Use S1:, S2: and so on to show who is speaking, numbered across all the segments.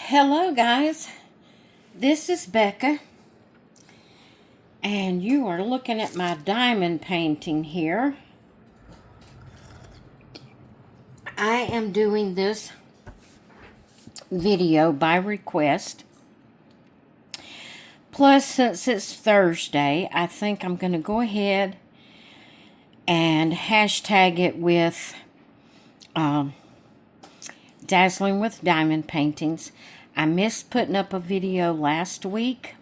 S1: Hello guys, this is Becca, and you are looking at my diamond painting here. I am doing this video by request. Plus, since it's Thursday, I think I'm going to go ahead and hashtag it with Dazzling with Diamond Paintings. I missed putting up a video last week,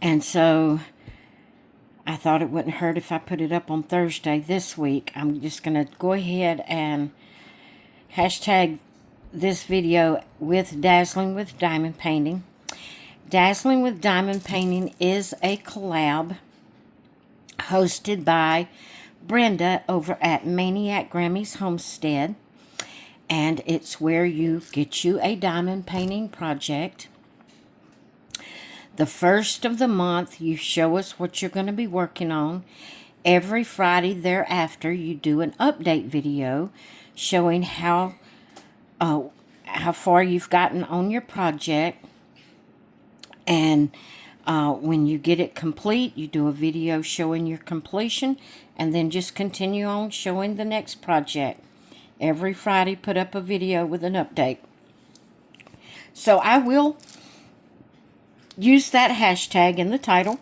S1: and so I thought it wouldn't hurt if I put it up on Thursday this week. I'm just going to go ahead and hashtag this video with Dazzling with Diamond Painting. Dazzling with Diamond Painting is a collab hosted by Brenda over at Maniac Grammy's Homestead. And it's where you get you a diamond painting project. The first of the month, you show us what you're going to be working on. Every Friday thereafter, you do an update video showing how far you've gotten on your project. And when you get it complete, you do a video showing your completion, and then just continue on showing the next project. Every Friday, put up a video with an update. So I will use that hashtag in the title.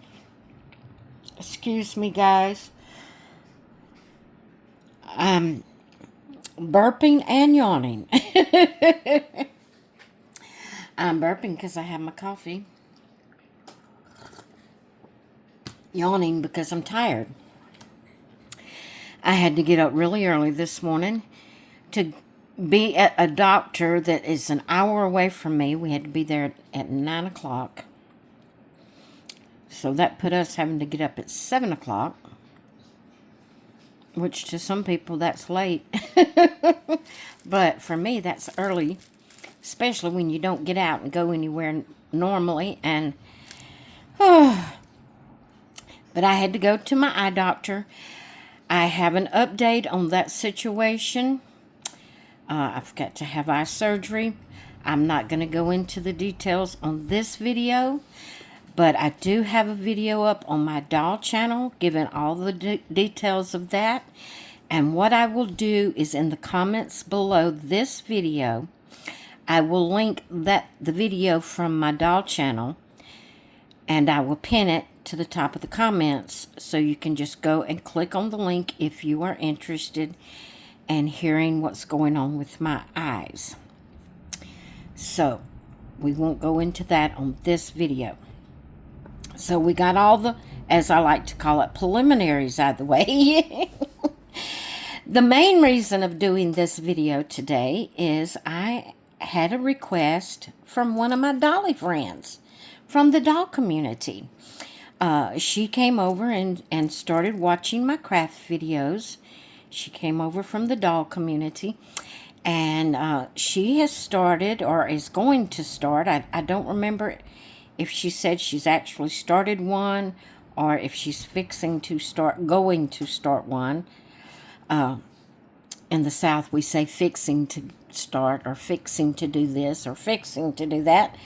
S1: Excuse me, guys. I'm burping and yawning. I'm burping because I have my coffee. Yawning because I'm tired. I had to get up really early this morning to be at a doctor that is an hour away from me. We had to be there at 9 o'clock. So that put us having to get up at 7 o'clock. Which to some people that's late. But for me that's early. Especially when you don't get out and go anywhere normally. And but I had to go to my eye doctor. I have an update on that situation. I've got to have eye surgery. I'm not going to go into the details on this video, but I do have a video up on my doll channel giving all the details of that. And what I will do is in the comments below this video, I will link the video from my doll channel, and I will pin it to the top of the comments, so you can just go and click on the link if you are interested in hearing what's going on with my eyes. So we won't go into that on this video. So we got all the, as I like to call it, preliminaries out of the way. The main reason of doing this video today is I had a request from one of my dolly friends from the doll community. She came over and started watching my craft videos. She came over from the doll community, and she has started, or is going to start. I don't remember if she said she's actually started one, or if she's going to start one. In the South, we say fixing to start, or fixing to do this, or fixing to do that.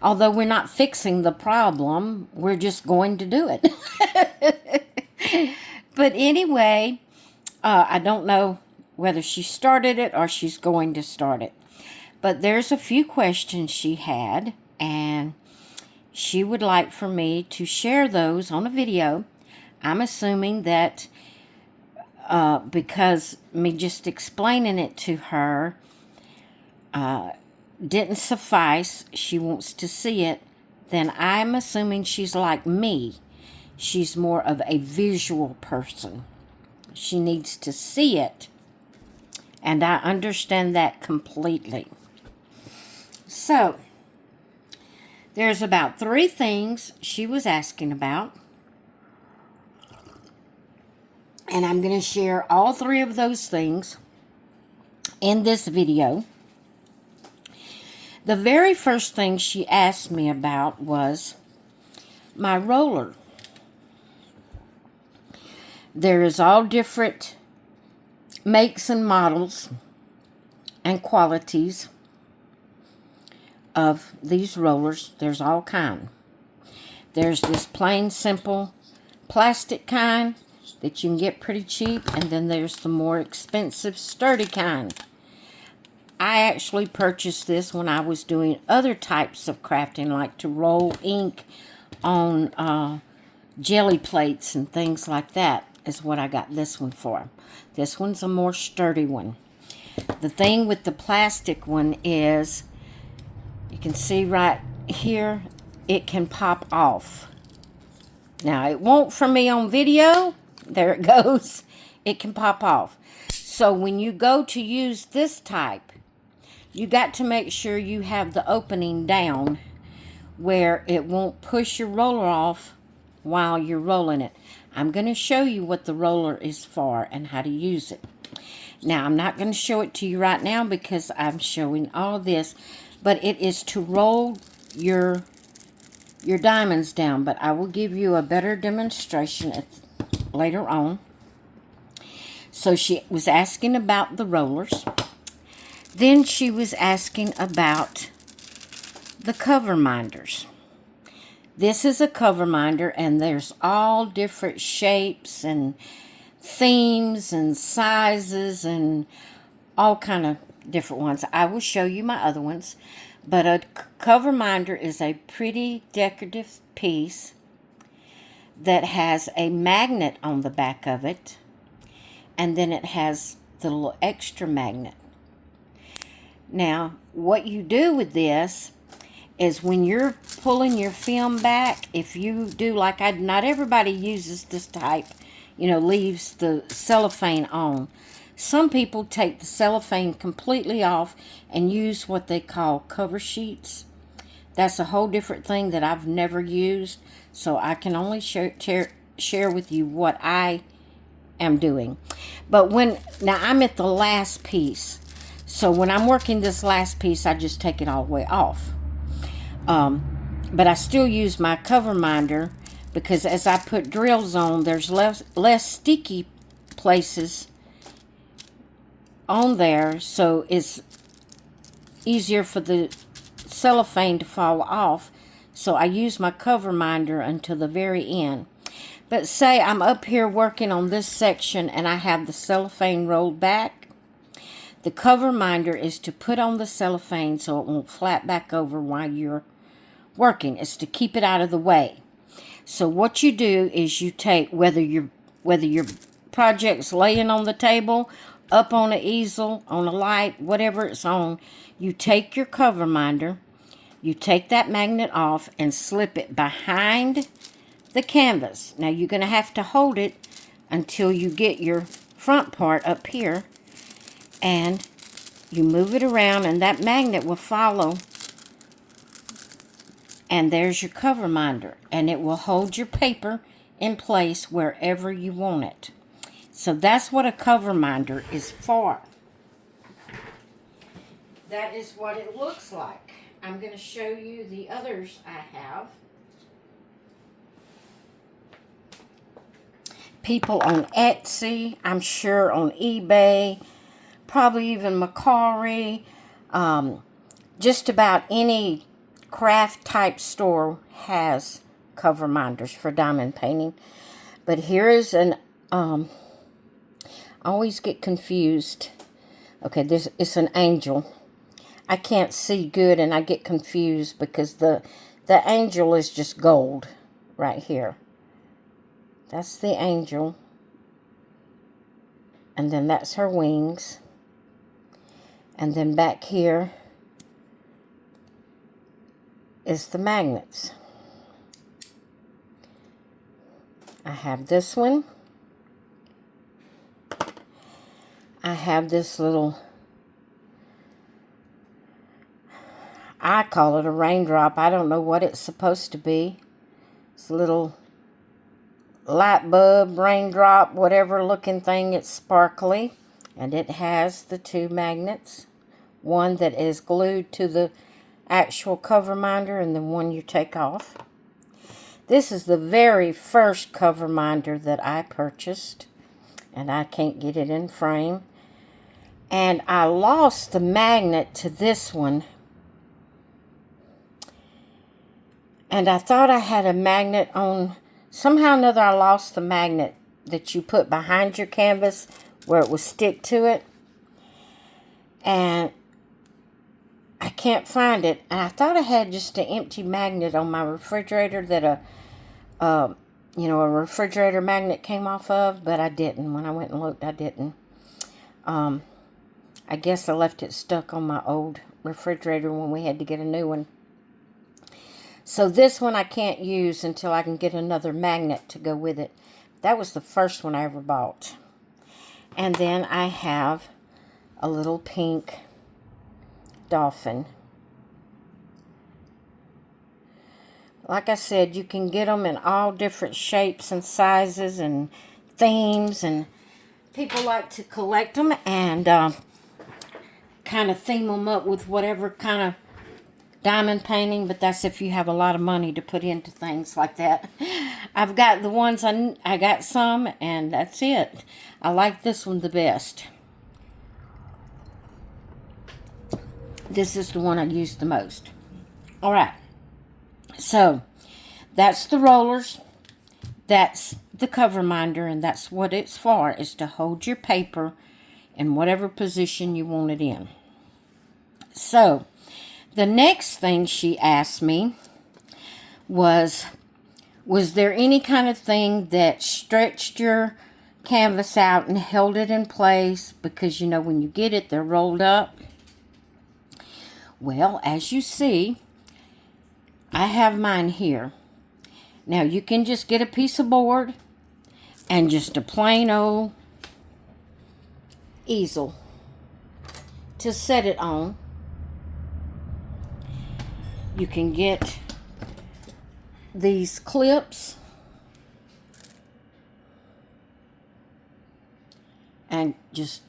S1: Although we're not fixing the problem, we're just going to do it. But anyway, I don't know whether she started it or she's going to start it. But there's a few questions she had, and she would like for me to share those on a video. I'm assuming that because me just explaining it to her didn't suffice, she wants to see it, then I'm assuming she's like me. She's more of a visual person. She needs to see it. And I understand that completely. So, there's about 3 things she was asking about. And I'm going to share all 3 of those things in this video. The very first thing she asked me about was my roller. There is all different makes and models and qualities of these rollers. There's all kind. There's this plain, simple plastic kind that you can get pretty cheap, and then there's the more expensive, sturdy kind. I actually purchased this when I was doing other types of crafting, like to roll ink on jelly plates and things like that, is what I got this one for. This one's a more sturdy one. The thing with the plastic one is, you can see right here, it can pop off. Now, it won't for me on video. There it goes. It can pop off. So when you go to use this type, you got to make sure you have the opening down where it won't push your roller off while you're rolling it. I'm going to show you what the roller is for and how to use it. Now, I'm not going to show it to you right now because I'm showing all this, but it is to roll your diamonds down. But I will give you a better demonstration later on. So she was asking about the rollers. Then she was asking about the cover minders. This is a cover minder, and there's all different shapes and themes and sizes and all kind of different ones. I will show you my other ones. But a cover minder is a pretty decorative piece that has a magnet on the back of it, and then it has the little extra magnet. Now, what you do with this is when you're pulling your film back, if you do like not everybody uses this type, leaves the cellophane on. Some people take the cellophane completely off and use what they call cover sheets. That's a whole different thing that I've never used, so I can only share with you what I am doing. But now I'm at the last piece, so when I'm working this last piece, I just take it all the way off. But I still use my cover minder because as I put drills on, there's less sticky places on there, so it's easier for the cellophane to fall off. So I use my cover minder until the very end. But say I'm up here working on this section and I have the cellophane rolled back. The cover minder is to put on the cellophane so it won't flap back over while you're working. It's to keep it out of the way. So what you do is you take, whether your project's laying on the table, up on an easel, on a light, whatever it's on, you take your cover minder, you take that magnet off and slip it behind the canvas. Now you're going to have to hold it until you get your front part up here, and you move it around and that magnet will follow, and there's your cover minder, and it will hold your paper in place wherever you want it. So that's what a cover minder is for. That is what it looks like. I'm going to show you the others I have. People on Etsy, I'm sure on eBay, probably even Macari, just about any craft type store has cover minders for diamond painting. But here is an, I always get confused. Okay, this is an angel. I can't see good and I get confused because the angel is just gold right here. That's the angel. And then that's her wings. And then back here is the magnets. I have this one. I have this little, I call it a raindrop. I don't know what it's supposed to be. It's a little light bulb, raindrop, whatever looking thing. It's sparkly. And it has the two magnets. One that is glued to the actual cover minder and the one you take off. This is the very first cover minder that I purchased. And I can't get it in frame. And I lost the magnet to this one And I thought I had a magnet on. Somehow or another I lost the magnet that you put behind your canvas where it would stick to it. And I can't find it. And I thought I had just an empty magnet on my refrigerator that a refrigerator magnet came off of, but I didn't. When I went and looked, I didn't. I guess I left it stuck on my old refrigerator when we had to get a new one. So this one I can't use until I can get another magnet to go with it. That was the first one I ever bought. And then I have a little pink dolphin. Like I said, you can get them in all different shapes and sizes and themes, and people like to collect them and kind of theme them up with whatever kind of diamond painting, but that's if you have a lot of money to put into things like that. I've got the ones I got some, and that's it. I like this one the best. This is the one I use the most. All right. So, that's the rollers. That's the cover minder, and that's what it's for, is to hold your paper in whatever position you want it in. So, the next thing she asked me was there any kind of thing that stretched your canvas out and held it in place? Because, when you get it, they're rolled up. Well, as you see, I have mine here. Now, you can just get a piece of board and just a plain old easel to set it on. You can get these clips and just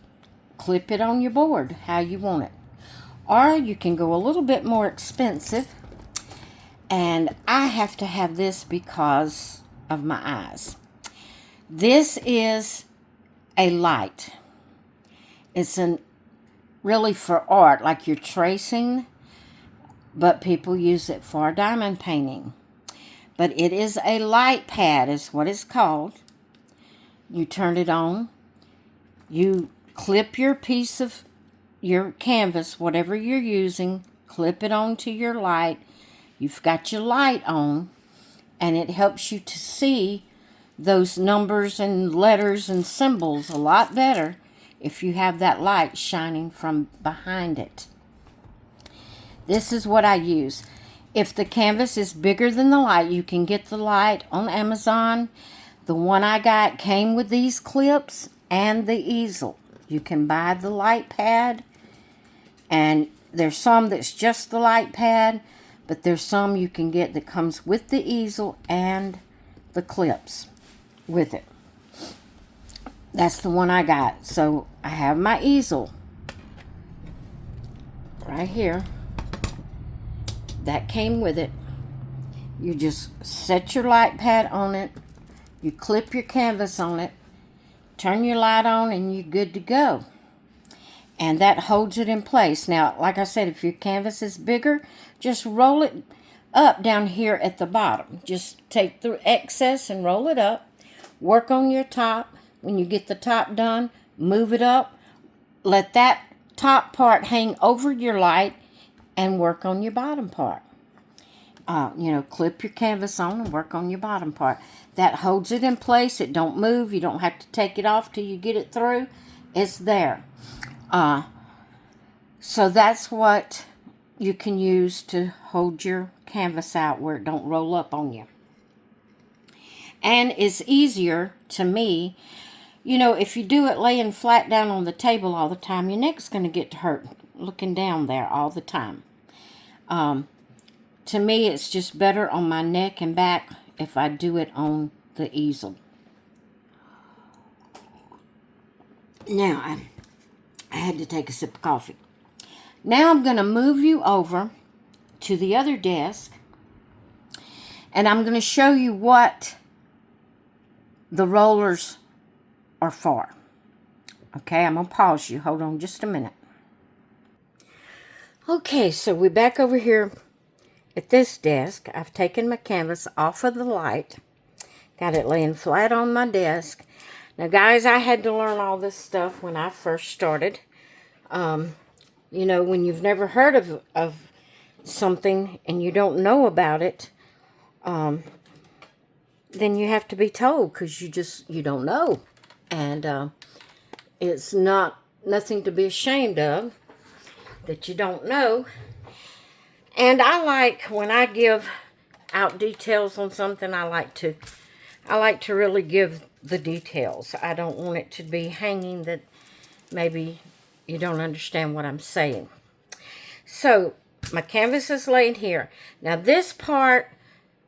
S1: clip it on your board how you want it. Or you can go a little bit more expensive, and I have to have this because of my eyes. This is a light. It's really for art, like you're tracing, but people use it for diamond painting. But it is a light pad, is what it's called. You turn it on. You clip your piece of your canvas, whatever you're using, clip it onto your light. You've got your light on, and it helps you to see those numbers and letters and symbols a lot better if you have that light shining from behind it. This is what I use. If the canvas is bigger than the light, you can get the light on Amazon. The one I got came with these clips and the easel. You can buy the light pad, and there's some that's just the light pad, but there's some you can get that comes with the easel and the clips with it. That's the one I got. So I have my easel right here. That came with it. You just set your light pad on it. You clip your canvas on it. Turn your light on, and you're good to go. And that holds it in place. Now, like I said, if your canvas is bigger, just roll it up down here at the bottom. Just take the excess and roll it up. Work on your top. When you get the top done, move it up. Let that top part hang over your light and work on your bottom part. Clip your canvas on and work on your bottom part. That holds it in place. It don't move. You don't have to take it off till you get it through. It's there. So that's what you can use to hold your canvas out where it don't roll up on you. And it's easier to me, if you do it laying flat down on the table all the time, your neck's going to get hurt looking down there all the time. To me, it's just better on my neck and back if I do it on the easel. Now, I had to take a sip of coffee. Now I'm going to move you over to the other desk, and I'm going to show you what the rollers are for. Okay, I'm going to pause you. Hold on just a minute. Okay, so we're back over here at this desk, I've taken my canvas off of the light. Got it laying flat on my desk. Now, guys, I had to learn all this stuff when I first started. You know, when you've never heard of something and you don't know about it, then you have to be told because you don't know. And it's nothing to be ashamed of that you don't know. And I like, when I give out details on something, I like to really give the details. I don't want it to be hanging that maybe you don't understand what I'm saying. So, my canvas is laid here. Now, this part,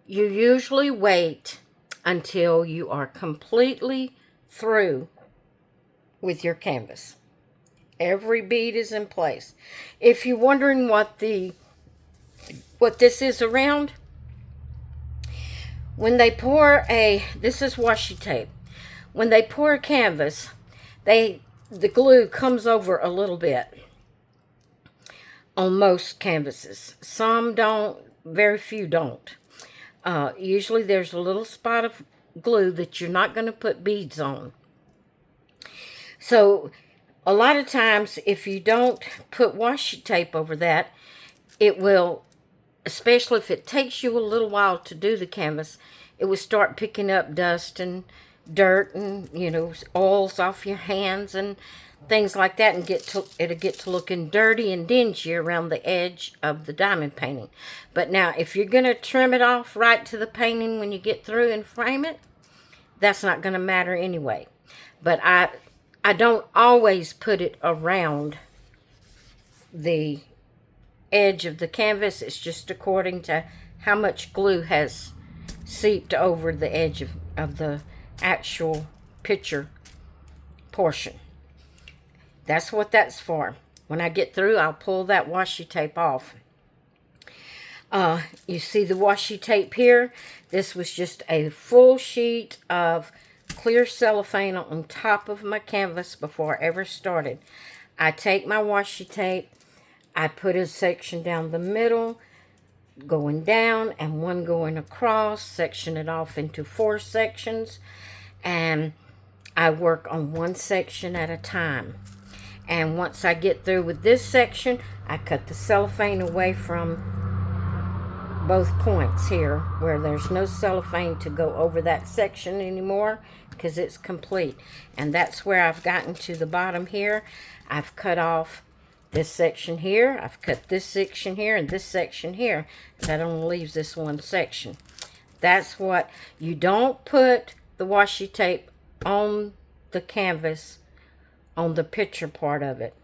S1: you usually wait until you are completely through with your canvas. Every bead is in place. If you're wondering what this is around, when they pour this is washi tape. When they pour a canvas, the glue comes over a little bit on most canvases. Some don't, very few don't. Usually there's a little spot of glue that you're not going to put beads on. So a lot of times if you don't put washi tape over that, it will, especially if it takes you a little while to do the canvas, it will start picking up dust and dirt and, you know, oils off your hands and things like that, and it'll get to looking dirty and dingy around the edge of the diamond painting. But now, if you're going to trim it off right to the painting when you get through and frame it, that's not going to matter anyway. But I don't always put it around the edge of the canvas. It's just according to how much glue has seeped over the edge of the actual picture portion. That's what that's for. When I get through, I'll pull that washi tape off. You see the washi tape here? This was just a full sheet of clear cellophane on top of my canvas before I ever started. I take my washi tape, I put a section down the middle, going down, and one going across, section it off into 4 sections, and I work on one section at a time. And once I get through with this section, I cut the cellophane away from both points here where there's no cellophane to go over that section anymore because it's complete. And that's where I've gotten to the bottom here. I've cut off this section here, I've cut this section here, and this section here. That only leaves this one section. That's what, you don't put the washi tape on the canvas on the picture part of it.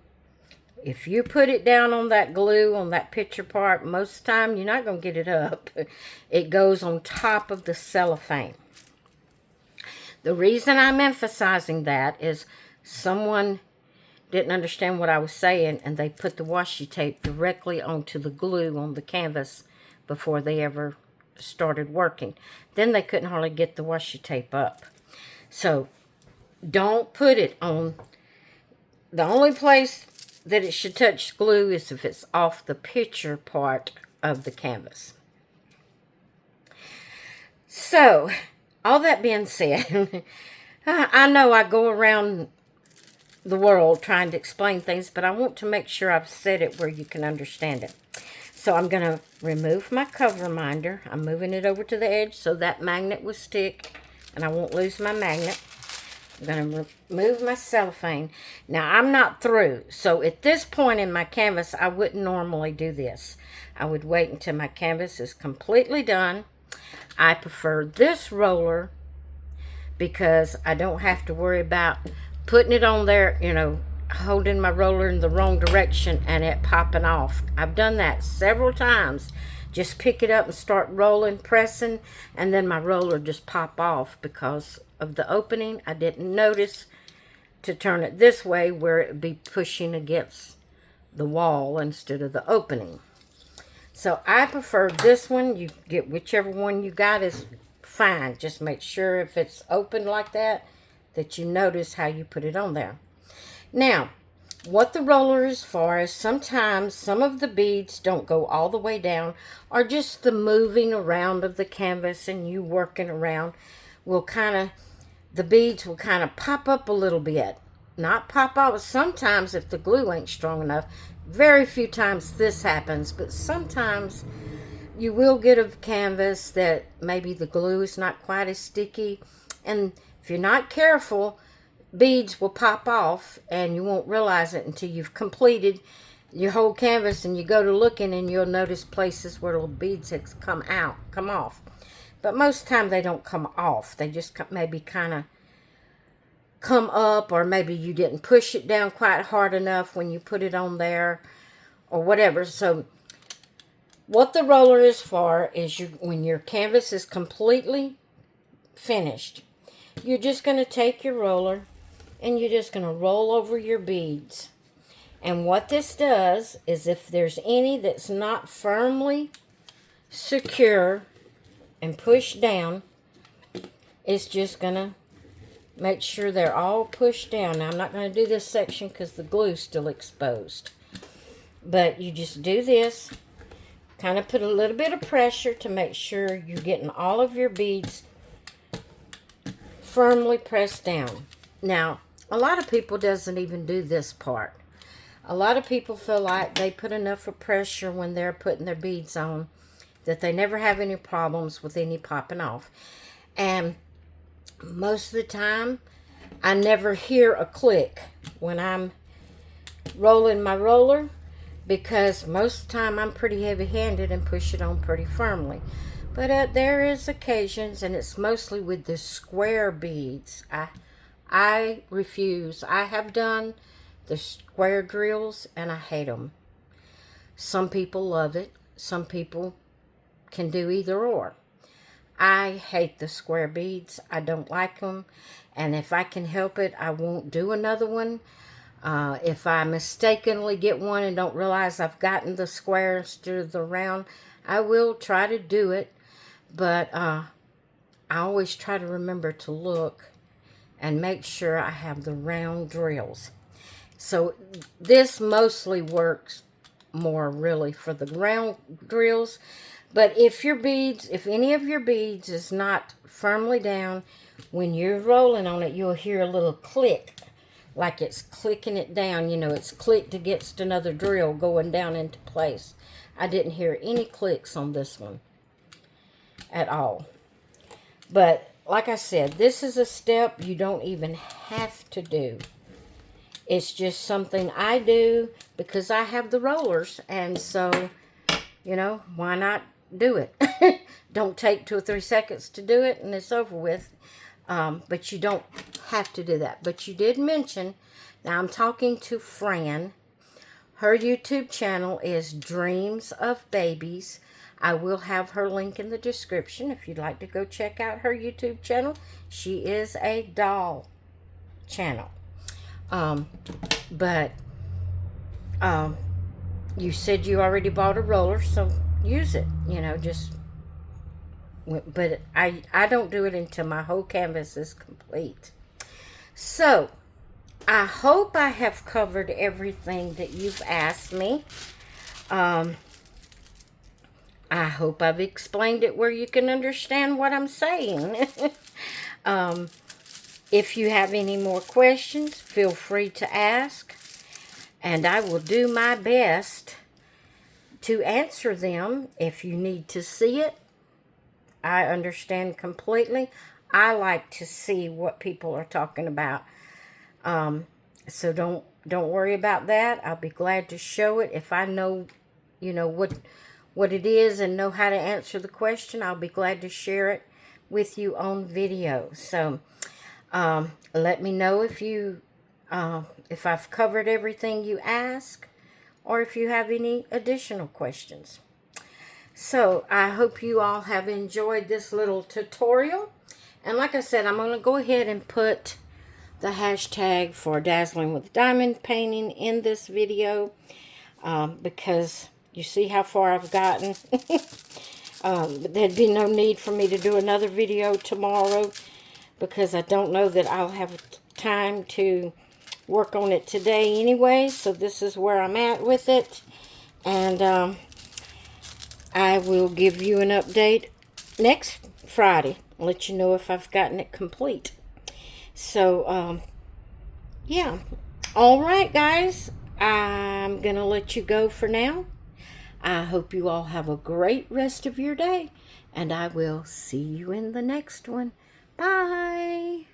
S1: If you put it down on that glue, on that picture part, most of the time you're not going to get it up. It goes on top of the cellophane. The reason I'm emphasizing that is someone didn't understand what I was saying, and they put the washi tape directly onto the glue on the canvas before they ever started working. Then they couldn't hardly get the washi tape up. So don't put it on. The only place that it should touch glue is if it's off the picture part of the canvas. So, all that being said, I know I go around the world trying to explain things, but I want to make sure I've said it where you can understand it. So I'm going to remove my cover minder. I'm moving it over to the edge so that magnet will stick and I won't lose my magnet. I'm going to remove my cellophane. Now, I'm not through. So, at this point in my canvas, I wouldn't normally do this. I would wait until my canvas is completely done. I prefer this roller because I don't have to worry about putting it on there, you know, holding my roller in the wrong direction and it popping off. I've done that several times. Just pick it up and start rolling, pressing, and then my roller just pop off because of the opening. I didn't notice to turn it this way where it would be pushing against the wall instead of the opening. So I prefer this one. You get whichever one you got is fine. Just make sure if it's open like that, that you notice how you put it on there. Now, what the roller is for is sometimes some of the beads don't go all the way down, or just the moving around of the canvas and you working around will kind of, the beads will kind of pop up a little bit. Not pop out. Sometimes if the glue ain't strong enough, very few times this happens, but sometimes you will get a canvas that maybe the glue is not quite as sticky, and if you're not careful, beads will pop off and you won't realize it until you've completed your whole canvas and you go to looking, and you'll notice places where little beads have come off. But most of the time they don't come off. They just maybe kind of come up, or maybe you didn't push it down quite hard enough when you put it on there or whatever. So what the roller is for is when your canvas is completely finished, you're just going to take your roller and you're just going to roll over your beads. And what this does is, if there's any that's not firmly secure and pushed down, it's just going to make sure they're all pushed down. Now, I'm not going to do this section because the glue's still exposed. But you just do this. Kind of put a little bit of pressure to make sure you're getting all of your beads firmly pressed down. Now, a lot of people doesn't even do this part. A lot of people feel like they put enough of pressure when they're putting their beads on that they never have any problems with any popping off. And most of the time, I never hear a click when I'm rolling my roller, because most of the time I'm pretty heavy-handed and push it on pretty firmly. But there is occasions, and it's mostly with the square beads. I refuse. I have done the square drills, and I hate them. Some people love it. Some people can do either or. I hate the square beads. I don't like them. And if I can help it, I won't do another one. If I mistakenly get one and don't realize I've gotten the square instead of the round, I will try to do it. But I always try to remember to look and make sure I have the round drills. So this mostly works more really for the round drills. But if any of your beads is not firmly down, when you're rolling on it, you'll hear a little click, like it's clicking it down. You know, it's clicked against another drill going down into place. I didn't hear any clicks on this one at all. But like I said, this is a step you don't even have to do. It's just something I do because I have the rollers, and so, you know, why not do it? Don't take 2 or 3 seconds to do it and it's over with. But you don't have to do that. But you did mention, now I'm talking to Fran. Her YouTube channel is Dreams of Babies. I will have her link in the description if you'd like to go check out her YouTube channel. She is a doll channel. You said you already bought a roller, so use it, you know, but I don't do it until my whole canvas is complete. So, I hope I have covered everything that you've asked me. I hope I've explained it where you can understand what I'm saying. If you have any more questions, feel free to ask, and I will do my best to answer them. If you need to see it, I understand completely. I like to see what people are talking about. So don't worry about that. I'll be glad to show it. If I know, you know, what it is and know how to answer the question, I'll be glad to share it with you on video. So let me know if I've covered everything you ask, or if you have any additional questions. So I hope you all have enjoyed this little tutorial. And like I said, I'm going to go ahead and put the hashtag for Dazzling with Diamond Painting in this video, because you see how far I've gotten. There'd be no need for me to do another video tomorrow, because I don't know that I'll have time to work on it today anyway, so this is where I'm at with it. And I will give you an update next Friday. I'll let you know if I've gotten it complete. So, yeah. All right, guys. I'm going to let you go for now. I hope you all have a great rest of your day, and I will see you in the next one. Bye.